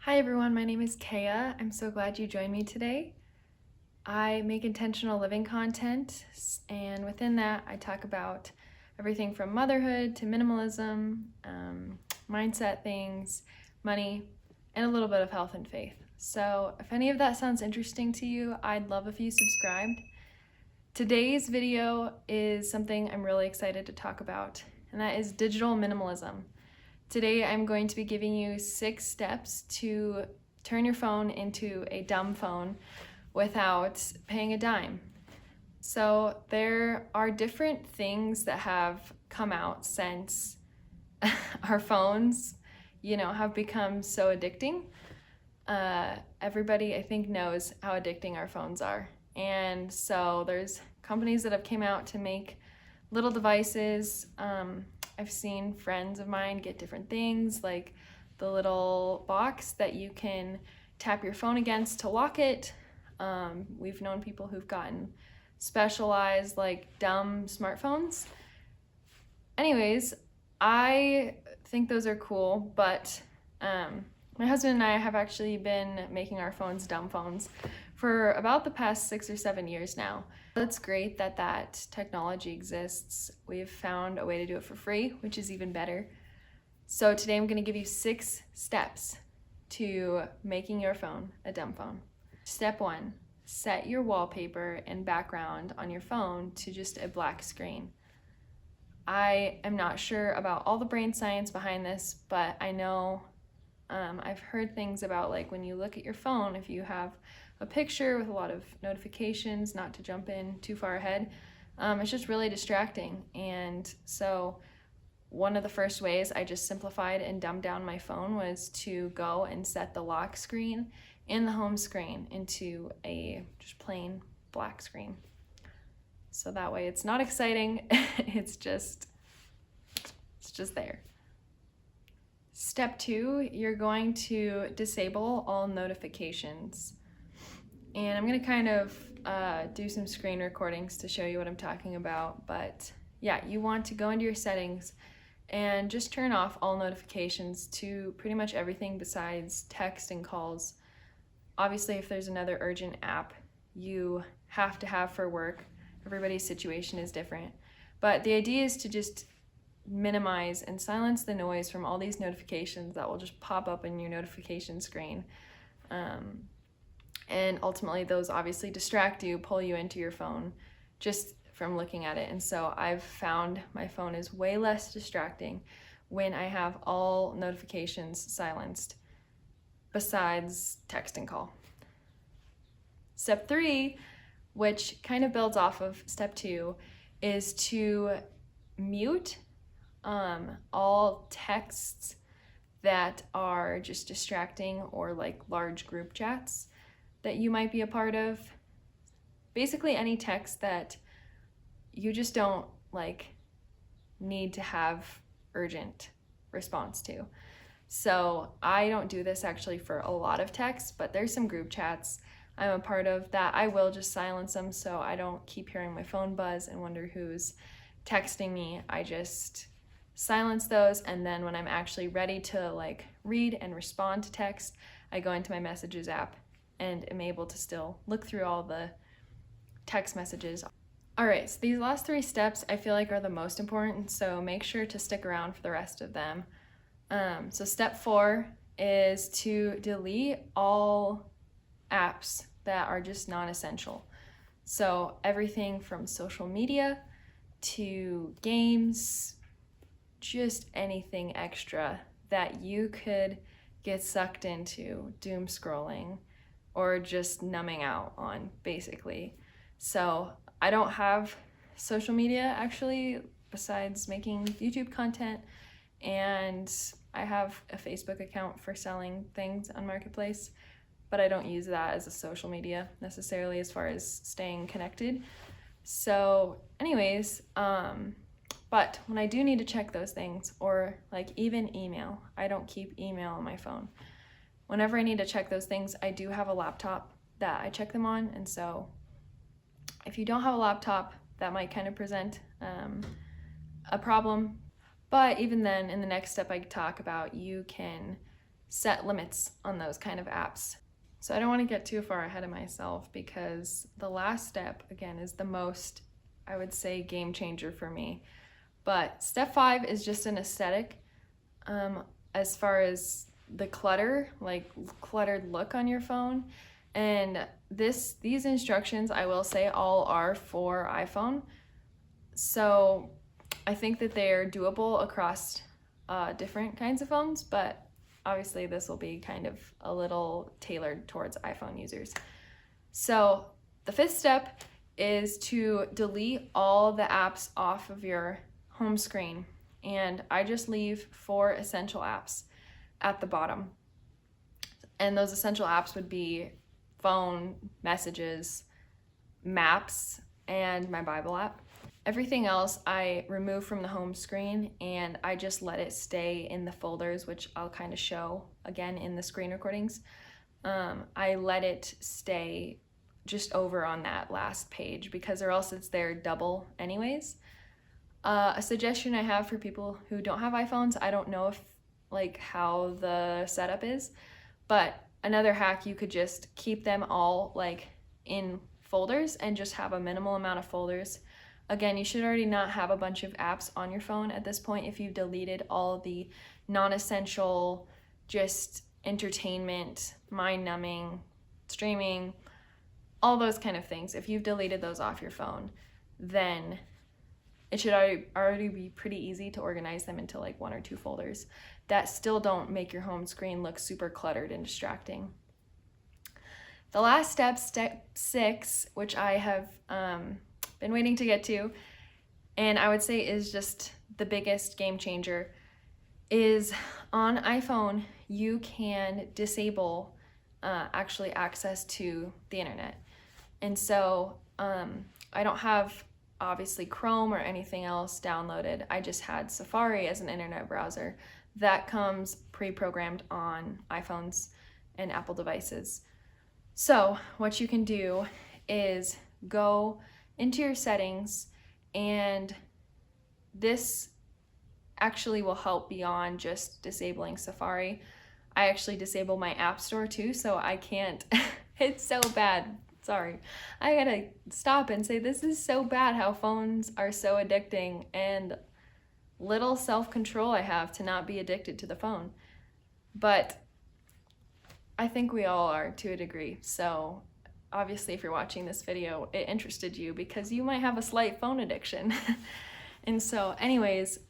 Hi everyone, my name is Kaya. I'm so glad you joined me today. I make intentional living content, and within that, I talk about everything from motherhood to minimalism, mindset things, money, and a little bit of health and faith. So, if any of that sounds interesting to you, I'd love if you subscribed. Today's video is something I'm really excited to talk about, and that is digital minimalism. Today I'm going to be giving you 6 steps to turn your phone into a dumb phone without paying a dime. So there are different things that have come out since our phones, have become so addicting. Everybody I think knows how addicting our phones are. And so there's companies that have came out to make little devices. I've seen friends of mine get different things like the little box that you can tap your phone against to lock it. We've known people who've gotten specialized like dumb smartphones. Anyways, I think those are cool, but my husband and I have actually been making our phones dumb phones for about the past 6 or 7 years now. It's great that that technology exists. We've found a way to do it for free, which is even better. So today I'm going to give you 6 steps to making your phone a dumb phone. Step 1, set your wallpaper and background on your phone to just a black screen. I am not sure about all the brain science behind this, but I know I've heard things about like when you look at your phone, if you have a picture with a lot of notifications, not to jump in too far ahead, it's just really distracting. And so one of the first ways I just simplified and dumbed down my phone was to go and set the lock screen and the home screen into a just plain black screen. So that way it's not exciting, it's just there. Step 2, you're going to disable all notifications. And I'm going to kind of do some screen recordings to show you what I'm talking about. But yeah, you want to go into your settings and just turn off all notifications to pretty much everything besides text and calls. Obviously, if there's another urgent app you have to have for work, everybody's situation is different. But the idea is to just minimize and silence the noise from all these notifications that will just pop up in your notification screen. And ultimately those obviously distract you, pull you into your phone just from looking at it. And so I've found my phone is way less distracting when I have all notifications silenced besides text and call. Step 3, which kind of builds off of step 2, is to mute all texts that are just distracting or like large group chats that you might be a part of. Basically any text that you just don't like need to have urgent response to. So I don't do this actually for a lot of texts, but there's some group chats I'm a part of that I will just silence them so I don't keep hearing my phone buzz and wonder who's texting me. I just silence those, and then when I'm actually ready to like read and respond to text, I go into my messages app and am able to still look through all the text messages. All right, so these last 3 steps I feel like are the most important, so make sure to stick around for the rest of them. So step 4 is to delete all apps that are just non-essential. So everything from social media to games, just anything extra that you could get sucked into doom scrolling or just numbing out on, basically. So I don't have social media actually besides making YouTube content, and I have a Facebook account for selling things on Marketplace, but I don't use that as a social media necessarily as far as staying connected. So anyways, but when I do need to check those things, or like even email, I don't keep email on my phone. Whenever I need to check those things, I do have a laptop that I check them on, and so if you don't have a laptop, that might kind of present a problem. But even then, in the next step I talk about, you can set limits on those kind of apps. So I don't want to get too far ahead of myself, because the last step, again, is the most, I would say, game changer for me. But step 5 is just an aesthetic. As far as the clutter, like cluttered look on your phone. And these instructions, I will say, all are for iPhone. So I think that they are doable across different kinds of phones, but obviously this will be kind of a little tailored towards iPhone users. So the 5th step is to delete all the apps off of your home screen. And I just leave 4 essential apps at the bottom. And those essential apps would be phone, messages, maps, and my Bible app. Everything else I remove from the home screen, and I just let it stay in the folders, which I'll kind of show again in the screen recordings. I let it stay just over on that last page, because or else it's there double anyways. A suggestion I have for people who don't have iPhones, I don't know if how the setup is, but another hack, you could just keep them all in folders and just have a minimal amount of folders. Again, you should already not have a bunch of apps on your phone at this point if you've deleted all the non-essential, just entertainment, mind-numbing, streaming, all those kind of things. If you've deleted those off your phone, then it should already be pretty easy to organize them into 1 or 2 folders that still don't make your home screen look super cluttered and distracting. The last step, step 6, which I have been waiting to get to, and I would say is just the biggest game changer, is on iPhone you can disable actually access to the internet. And so I don't have obviously Chrome or anything else downloaded. I just had Safari as an internet browser that comes pre-programmed on iPhones and Apple devices. So what you can do is go into your settings, and this actually will help beyond just disabling Safari. I actually disable my app store too, so I can't, it's so bad. Sorry, I gotta stop and say this is so bad how phones are so addicting, and little self-control I have to not be addicted to the phone. But I think we all are to a degree, so obviously if you're watching this video, it interested you because you might have a slight phone addiction. And so anyways,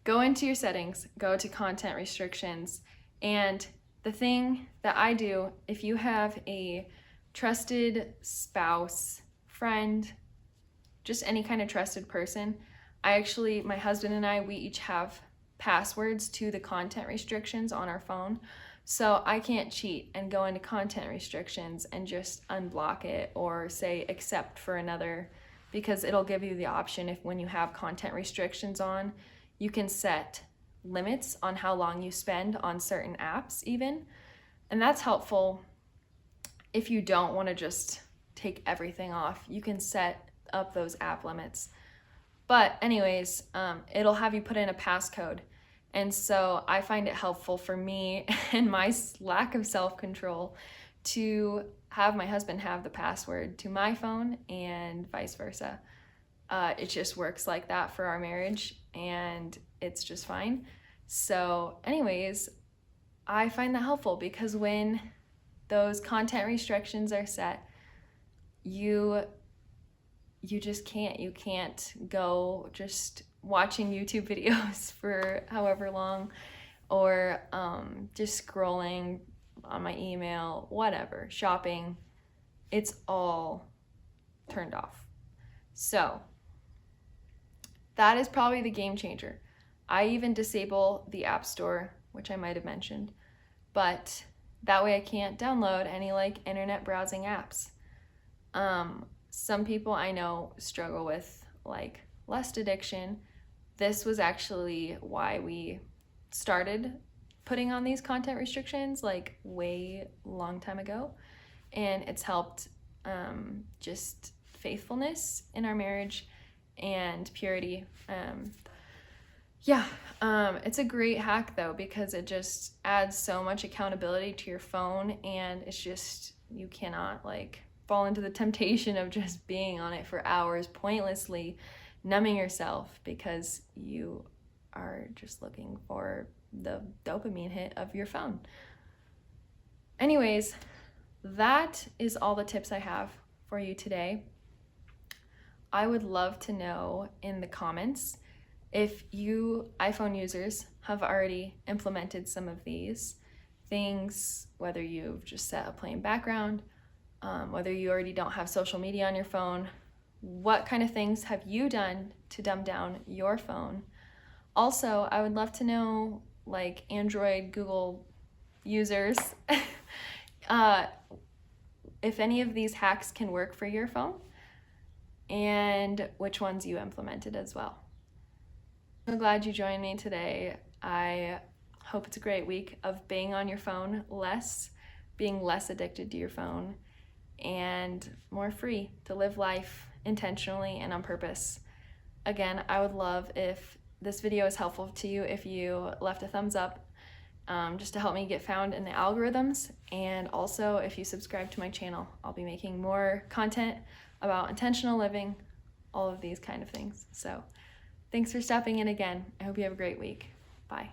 go into your settings, go to content restrictions, and the thing that I do, if you have a trusted spouse, friend, just any kind of trusted person, my husband and I, we each have passwords to the content restrictions on our phone. So I can't cheat and go into content restrictions and just unblock it or say accept for another, because it'll give you the option when you have content restrictions on, you can set limits on how long you spend on certain apps even. And that's helpful if you don't want to just take everything off. You can set up those app limits. But anyways, it'll have you put in a passcode. And so I find it helpful for me and my lack of self-control to have my husband have the password to my phone and vice versa. It just works like that for our marriage, and it's just fine. So anyways, I find that helpful because when those content restrictions are set, you just can't. You can't go just watching YouTube videos for however long, or just scrolling on my email, whatever, shopping. It's all turned off. So that is probably the game changer. I even disable the App Store, which I might have mentioned, but that way I can't download any internet browsing apps. Some people I know struggle with lust addiction. This was actually why we started putting on these content restrictions way long time ago, and it's helped just faithfulness in our marriage and purity. Yeah, it's a great hack though, because it just adds so much accountability to your phone, and it's just, you cannot like fall into the temptation of just being on it for hours pointlessly, numbing yourself because you are just looking for the dopamine hit of your phone. Anyways, that is all the tips I have for you today. I would love to know in the comments if you iPhone users have already implemented some of these things, whether you've just set a plain background, whether you already don't have social media on your phone, what kind of things have you done to dumb down your phone? Also, I would love to know, like Android, Google users, if any of these hacks can work for your phone and which ones you implemented as well. I'm so glad you joined me today. I hope it's a great week of being on your phone less, being less addicted to your phone, and more free to live life intentionally and on purpose. Again, I would love if this video is helpful to you if you left a thumbs up, just to help me get found in the algorithms, and also if you subscribe to my channel. I'll be making more content about intentional living, all of these kind of things. So thanks for stopping in again. I hope you have a great week. Bye.